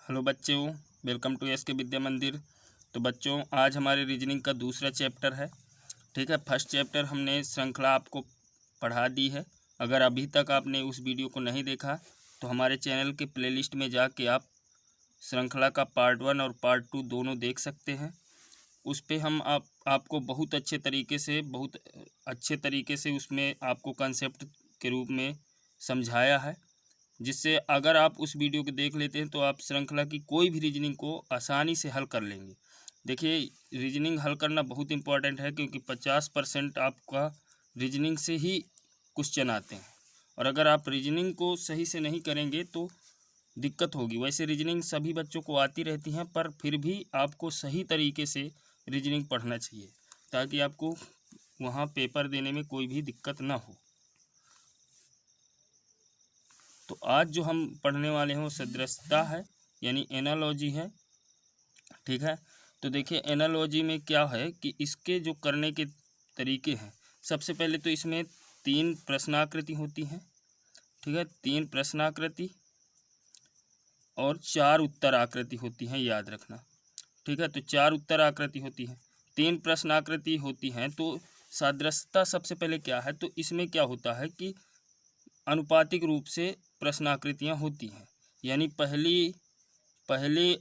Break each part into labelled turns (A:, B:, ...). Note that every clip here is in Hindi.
A: हेलो बच्चों, वेलकम टू एस के विद्या मंदिर। तो बच्चों, आज हमारे रीजनिंग का दूसरा चैप्टर है। ठीक है, फर्स्ट चैप्टर हमने श्रृंखला आपको पढ़ा दी है। अगर अभी तक आपने उस वीडियो को नहीं देखा तो हमारे चैनल के प्लेलिस्ट में जाके आप श्रृंखला का पार्ट 1 और पार्ट 2 दोनों देख सकते हैं। उस पर हम आपको बहुत अच्छे तरीके से उसमें आपको कंसेप्ट के रूप में समझाया है, जिससे अगर आप उस वीडियो को देख लेते हैं तो आप श्रृंखला की कोई भी रीजनिंग को आसानी से हल कर लेंगे। देखिए, रीजनिंग हल करना बहुत इंपॉर्टेंट है, क्योंकि 50% आपका रीजनिंग से ही क्वेश्चन आते हैं, और अगर आप रीजनिंग को सही से नहीं करेंगे तो दिक्कत होगी। वैसे रीजनिंग सभी बच्चों को आती रहती हैं, पर फिर भी आपको सही तरीके से रीजनिंग पढ़ना चाहिए, ताकि आपको वहाँ पेपर देने में कोई भी दिक्कत ना हो। तो आज जो हम पढ़ने वाले हैं वो सदृशता है, यानी एनालॉजी है। ठीक है, तो देखिए एनालॉजी में क्या है कि इसके जो करने के तरीके हैं, सबसे पहले तो इसमें 3 प्रश्नाकृति होती हैं। ठीक है, 3 प्रश्नाकृति और 4 उत्तर आकृति होती हैं, याद रखना। ठीक है, तो 4 उत्तर आकृति होती हैं, 3 प्रश्नाकृति होती हैं। तो सादृश्यता सबसे पहले क्या है, तो इसमें क्या होता है कि अनुपातिक रूप से प्रश्नाकृतियाँ होती हैं, यानी पहले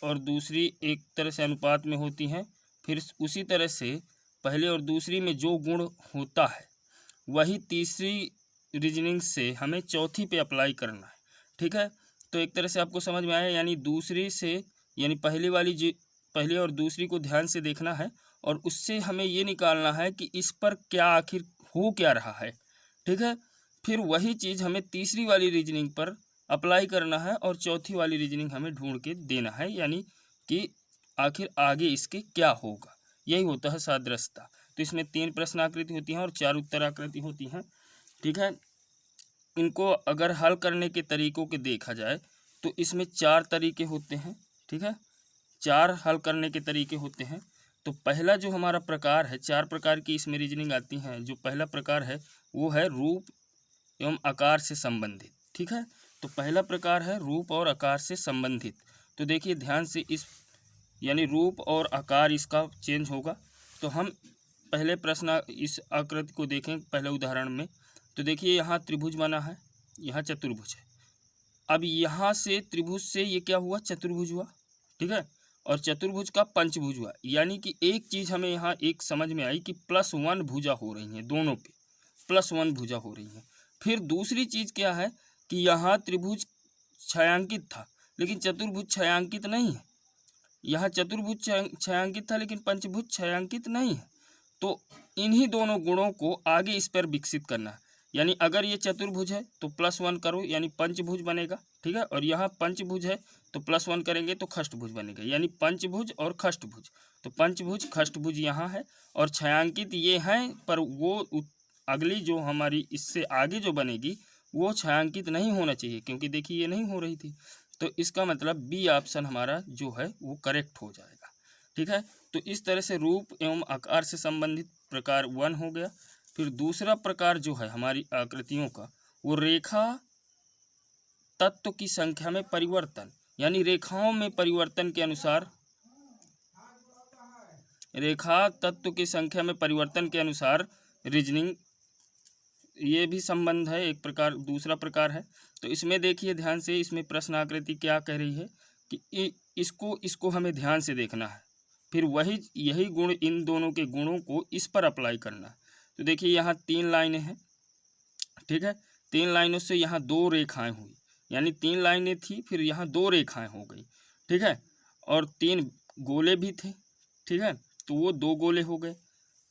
A: और दूसरी एक तरह से अनुपात में होती हैं। फिर उसी तरह से पहले और दूसरी में जो गुण होता है वही तीसरी रीजनिंग से हमें चौथी पे अप्लाई करना है। ठीक है, तो एक तरह से आपको समझ में आया, यानी दूसरी से, यानी पहले और दूसरी को ध्यान से देखना है, और उससे हमें ये निकालना है कि इस पर क्या आखिर हो क्या रहा है। ठीक है, फिर वही चीज़ हमें तीसरी वाली रीजनिंग पर अप्लाई करना है, और चौथी वाली रीजनिंग हमें ढूंढ के देना है, यानी कि आखिर आगे इसके क्या होगा। यही होता है सादृश्यता। तो इसमें 3 प्रश्नाकृति होती हैं और 4 उत्तराकृति होती हैं। ठीक है, इनको अगर हल करने के तरीकों के देखा जाए तो इसमें 4 तरीके होते हैं। ठीक है, 4 हल करने के तरीके होते हैं। तो पहला जो हमारा प्रकार है, 4 प्रकार की इसमें रीजनिंग आती हैं। जो पहला प्रकार है वो है रूप एवं आकार से संबंधित। ठीक है, तो पहला प्रकार है रूप और आकार से संबंधित। तो देखिए ध्यान से, यानी रूप और आकार इसका चेंज होगा। तो हम पहले प्रश्न इस आकृति को देखें, पहले उदाहरण में। तो देखिए यहाँ त्रिभुज बना है, यहाँ चतुर्भुज है। अब यहाँ से त्रिभुज से ये क्या हुआ, चतुर्भुज हुआ। ठीक है, और चतुर्भुज का पंचभुज हुआ, यानी कि एक चीज़ हमें यहाँ एक समझ में आई कि +1 भुजा हो रही हैं, दोनों पे +1 भुजा हो रही हैं। फिर दूसरी चीज़ क्या है कि यहाँ त्रिभुज छायांकित था लेकिन चतुर्भुज छायांकित नहीं है। यहाँ चतुर्भुज छायांकित था लेकिन पंचभुज छायांकित नहीं है। तो इन्हीं दोनों गुणों को आगे इस पर विकसित करना है, यानी अगर ये चतुर्भुज है तो +1 करो, यानी पंचभुज बनेगा। ठीक है, और यहाँ पंचभुज है तो +1 करेंगे तो खष्टभुज बनेगा, यानी पंचभुज और खष्टभुज। तो पंचभुज खष्टभुज यहाँ है, और छायांकित ये हैं, पर वो अगली जो हमारी इससे आगे जो बनेगी वो छायांकित नहीं होना चाहिए, क्योंकि देखिए ये नहीं हो रही थी। तो इसका मतलब बी ऑप्शन हमारा जो है वो करेक्ट हो जाएगा। ठीक है, तो इस तरह से रूप एवं आकार से संबंधित प्रकार 1 हो गया। फिर दूसरा प्रकार जो है हमारी आकृतियों का, वो रेखा तत्व की संख्या में परिवर्तन, यानी रेखाओं में परिवर्तन के अनुसार, रेखा तत्व की संख्या में परिवर्तन के अनुसार रीजनिंग, ये भी संबंध है एक प्रकार, दूसरा प्रकार है। तो इसमें देखिए ध्यान से, इसमें प्रश्न आकृति क्या कह रही है कि इसको हमें ध्यान से देखना है, फिर यही गुण, इन दोनों के गुणों को इस पर अप्लाई करना है। तो देखिए यहाँ 3 लाइनें हैं। ठीक है, 3 लाइनों से यहाँ 2 रेखाएं हुई, यानी 3 लाइनें थी, फिर यहाँ 2 रेखाएं हो गई। ठीक है, और 3 गोले भी थे। ठीक है, तो वो 2 गोले हो गए।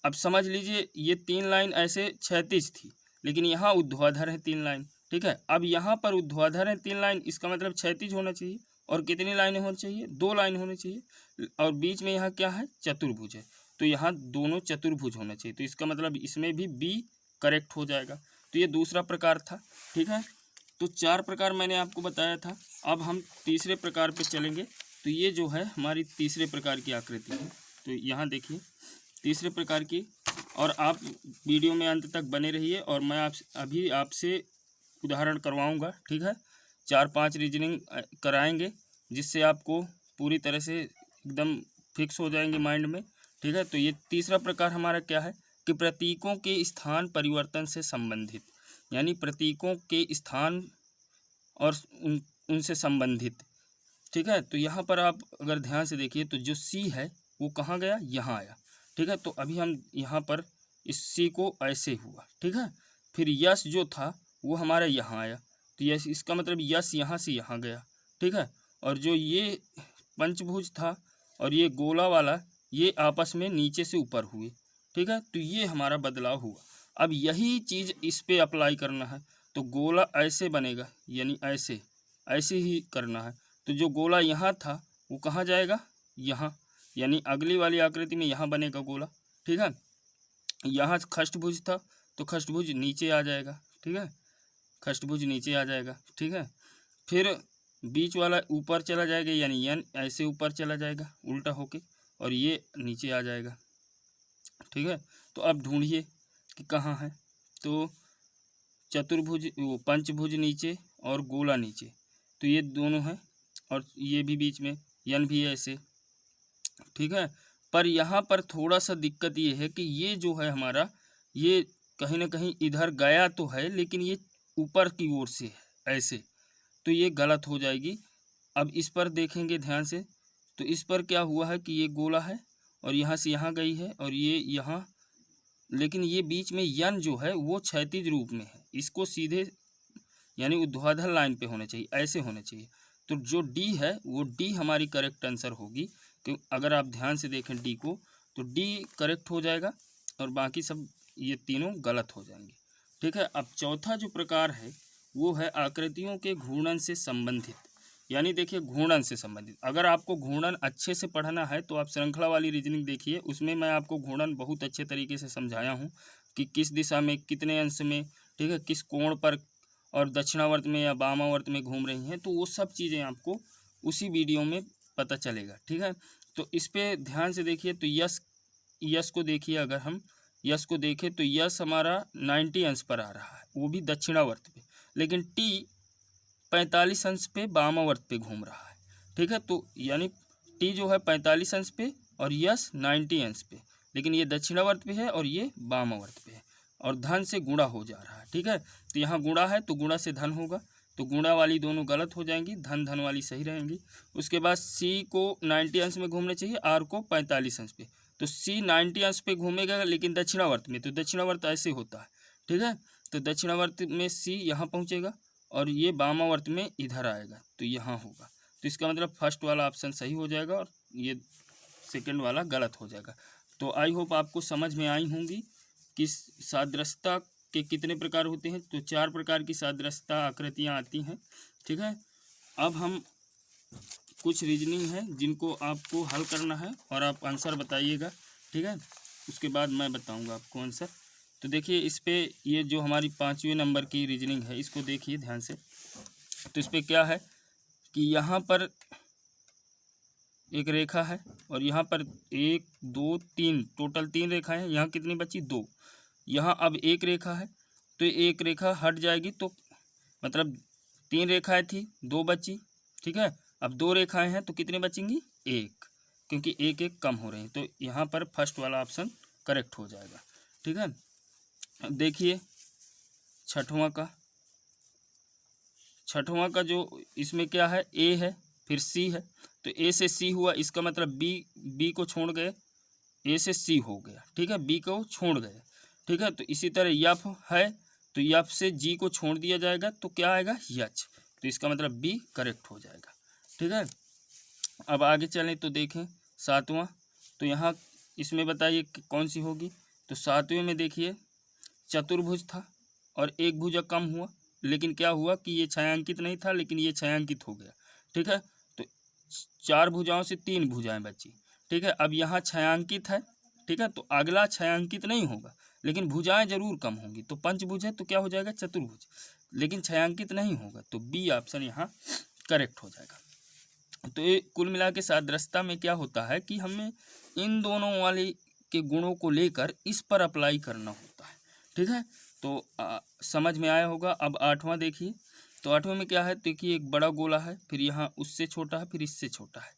A: अब समझ लीजिए ये 3 लाइन ऐसे क्षैतिज थी, लेकिन यहाँ ऊर्ध्वाधर है 3 लाइन। ठीक है, अब यहाँ पर ऊर्ध्वाधर है 3 लाइन, इसका मतलब क्षैतिज होना चाहिए, और कितनी लाइनें होनी चाहिए, 2 लाइन होनी चाहिए, और बीच में यहाँ क्या है, चतुर्भुज है, तो यहाँ दोनों चतुर्भुज होना चाहिए। तो इसका मतलब इसमें भी बी करेक्ट हो जाएगा। तो ये दूसरा प्रकार था। ठीक है, तो 4 प्रकार मैंने आपको बताया था। अब हम तीसरे प्रकार पे चलेंगे। तो ये जो है हमारी तीसरे प्रकार की आकृति है। तो यहाँ देखिए तीसरे प्रकार की, और आप वीडियो में अंत तक बने रहिए, और मैं आपसे उदाहरण करवाऊंगा। ठीक है, 4-5 रीजनिंग कराएंगे, जिससे आपको पूरी तरह से एकदम फिक्स हो जाएंगे माइंड में। ठीक है, तो ये तीसरा प्रकार हमारा क्या है कि प्रतीकों के स्थान परिवर्तन से संबंधित, यानी प्रतीकों के स्थान और उनसे संबंधित। ठीक है, तो यहाँ पर आप अगर ध्यान से देखिए तो जो सी है वो कहाँ गया, यहाँ आया। ठीक है, तो अभी हम यहाँ पर इस सी को ऐसे हुआ। ठीक है, फिर यस जो था वो हमारा यहाँ आया, तो यस इसका मतलब यस यहाँ से यहाँ गया। ठीक है, और जो ये पंचभुज था और ये गोला वाला ये आपस में नीचे से ऊपर हुए। ठीक है, तो ये हमारा बदलाव हुआ। अब यही चीज़ इस पे अप्लाई करना है, तो गोला ऐसे बनेगा, यानी ऐसे ऐसे ही करना है। तो जो गोला यहाँ था वो कहाँ जाएगा, यहाँ, यानी अगली वाली आकृति में यहाँ बनेगा गोला। ठीक है, यहाँ खष्टभुज था तो खष्टभुज नीचे आ जाएगा। ठीक है, खष्टभुज नीचे आ जाएगा। ठीक है, फिर बीच वाला ऊपर चला जाएगा, यानी यन ऐसे ऊपर चला जाएगा उल्टा होके, और ये नीचे आ जाएगा। ठीक है, तो अब ढूंढिए कि कहाँ है, तो चतुर्भुज वो पंचभुज नीचे और गोला नीचे, तो ये दोनों हैं, और ये भी बीच में यन भी है ऐसे। ठीक है, पर यहाँ पर थोड़ा सा दिक्कत ये है कि ये जो है हमारा ये कहीं ना कहीं इधर गया तो है, लेकिन ये ऊपर की ओर से है ऐसे, तो ये गलत हो जाएगी। अब इस पर देखेंगे ध्यान से, तो इस पर क्या हुआ है कि ये गोला है और यहाँ से यहाँ गई है और ये यहाँ, लेकिन ये बीच में यन जो है वो क्षैतिज रूप में है, इसको सीधे यानी ऊर्ध्वाधर लाइन पे होना चाहिए, ऐसे होना चाहिए। तो जो डी है वो डी हमारी करेक्ट आंसर होगी, क्योंकि अगर आप ध्यान से देखें डी को तो डी करेक्ट हो जाएगा और बाकी सब ये तीनों गलत हो जाएंगे। ठीक है, अब चौथा जो प्रकार है वो है आकृतियों के घूर्णन से संबंधित, यानी देखिए घूर्णन से संबंधित। अगर आपको घूर्णन अच्छे से पढ़ना है तो आप श्रृंखला वाली रीजनिंग देखिए, उसमें मैं आपको घूर्णन बहुत अच्छे तरीके से समझाया हूँ कि किस दिशा में कितने अंश में, ठीक है, किस कोण पर और दक्षिणावर्त में या वामावर्त में घूम रही हैं, तो वो सब चीज़ें आपको उसी वीडियो में पता चलेगा। ठीक है, तो इस पर ध्यान से देखिए, तो यस को देखिए, अगर हम यस को देखें तो यस हमारा 90 अंश पर आ रहा है, वो भी दक्षिणावर्त पे, लेकिन टी 45 अंश पे वामावर्त पे घूम रहा है। ठीक है, तो यानी टी जो है 45 अंश पे और यस 90 अंश पे, लेकिन ये दक्षिणावर्त पे है और ये वामावर्त पे है, और धन से गुणा हो जा रहा है। ठीक है, तो यहाँ गुणा है तो गुणा से धन होगा, तो गुणा वाली दोनों गलत हो जाएंगी, धन धन वाली सही रहेंगी। उसके बाद सी को 90 अंश में घूमना चाहिए, आर को 45 अंश पे, तो सी 90 अंश पे घूमेगा लेकिन दक्षिणावर्त में, तो दक्षिणावर्त ऐसे होता है। ठीक है, तो दक्षिणावर्त में सी यहाँ पहुँचेगा और ये वामावर्त में इधर आएगा, तो यहाँ होगा। तो इसका मतलब फर्स्ट वाला ऑप्शन सही हो जाएगा और ये सेकंड वाला गलत हो जाएगा। तो आई होप आपको समझ में आई होंगी कि सादृश्यता के कितने प्रकार होते हैं। तो 4 प्रकार की सादृश्यता आकृतियाँ आती हैं। ठीक है, अब हम कुछ रीजनिंग है जिनको आपको हल करना है और आप आंसर बताइएगा। ठीक है, उसके बाद मैं बताऊंगा आपको आंसर। तो देखिए इस पे ये जो हमारी 5वें नंबर की रीजनिंग है इसको देखिए ध्यान से। तो इस पे क्या है कि यहाँ पर एक रेखा है और यहाँ पर 1 2 3 टोटल 3 रेखाएं हैं। यहाँ कितनी बची, 2। यहाँ अब एक रेखा है तो एक रेखा हट जाएगी, तो मतलब 3 रेखाएं थी, 2 बची। ठीक है, अब 2 रेखाएं हैं तो कितनी बचेंगी, 1, क्योंकि एक एक कम हो रही हैं। तो यहाँ पर फर्स्ट वाला ऑप्शन करेक्ट हो जाएगा। ठीक है, अब देखिए छठवां का जो इसमें क्या है, ए है फिर सी है, तो ए से सी हुआ, इसका मतलब बी को छोड़ गए, ए से सी हो गया। ठीक है, बी को छोड़ गए। ठीक है, तो इसी तरह यफ है तो यफ से जी को छोड़ दिया जाएगा, तो क्या आएगा, यच, तो इसका मतलब बी करेक्ट हो जाएगा। ठीक है, अब आगे चलें तो देखें 7वां, तो यहाँ इसमें बताइए कि कौन सी होगी। तो 7वें में देखिए चतुर्भुज था और एक भुजा कम हुआ, लेकिन क्या हुआ कि ये छायांकित नहीं था लेकिन ये छायांकित हो गया। ठीक है, तो 4 भुजाओं से 3 भुजाएं बची। ठीक है, अब यहाँ छायांकित है। ठीक है, तो अगला छायांकित नहीं होगा लेकिन भुजाएं जरूर कम होंगी, तो पंचभुज है तो क्या हो जाएगा, चतुर्भुज, लेकिन छायांकित नहीं होगा, तो बी ऑप्शन यहाँ करेक्ट हो जाएगा। तो ये कुल मिला के सादृश्यता में क्या होता है कि हमें इन दोनों वाले के गुणों को लेकर इस पर अप्लाई करना होता है। ठीक है, तो समझ में आया होगा। अब 8वां देखिए, तो 8वें में क्या है, देखिए एक बड़ा गोला है, फिर यहाँ उससे छोटा है, फिर इससे छोटा है।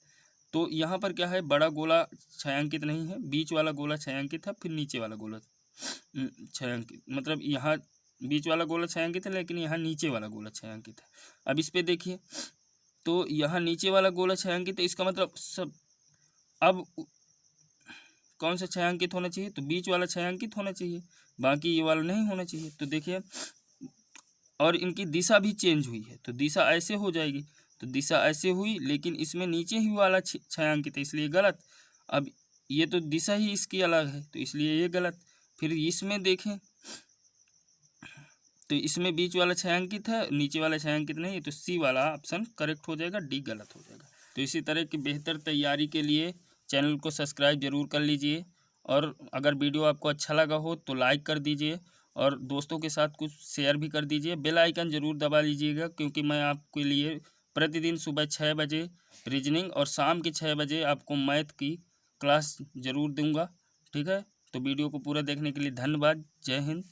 A: तो यहाँ पर क्या है, बड़ा गोला छायांकित नहीं है, बीच वाला गोला छायांकित है, फिर नीचे वाला गोला छायांकित, मतलब यहाँ बीच वाला गोला छायांकित है लेकिन यहाँ नीचे वाला गोला छायांकित है। अब इस पे देखिए, तो यहाँ नीचे वाला गोला छायांकित है, इसका मतलब सब अब कौन सा छायांकित होना चाहिए, तो बीच वाला छायांकित होना चाहिए, बाकी ये वाला नहीं होना चाहिए। तो देखिए, और इनकी दिशा भी चेंज हुई है, तो दिशा ऐसे हो जाएगी, तो दिशा ऐसे हुई, लेकिन इसमें नीचे ही वाला छायांकित है, इसलिए गलत। अब ये तो दिशा ही इसकी अलग है, तो इसलिए ये गलत। फिर इसमें देखें, तो इसमें बीच वाला छायांकित है, नीचे वाला छायांकित नहीं है, तो सी वाला ऑप्शन करेक्ट हो जाएगा, डी गलत हो जाएगा। तो इसी तरह की बेहतर तैयारी के लिए चैनल को सब्सक्राइब जरूर कर लीजिए, और अगर वीडियो आपको अच्छा लगा हो तो लाइक कर दीजिए, और दोस्तों के साथ कुछ शेयर भी कर दीजिए। बेल आइकन ज़रूर दबा लीजिएगा, क्योंकि मैं आपके लिए प्रतिदिन सुबह 6 बजे रीजनिंग और शाम के 6 बजे आपको मैथ की क्लास ज़रूर दूंगा। ठीक है, तो वीडियो को पूरा देखने के लिए धन्यवाद। जय हिंद।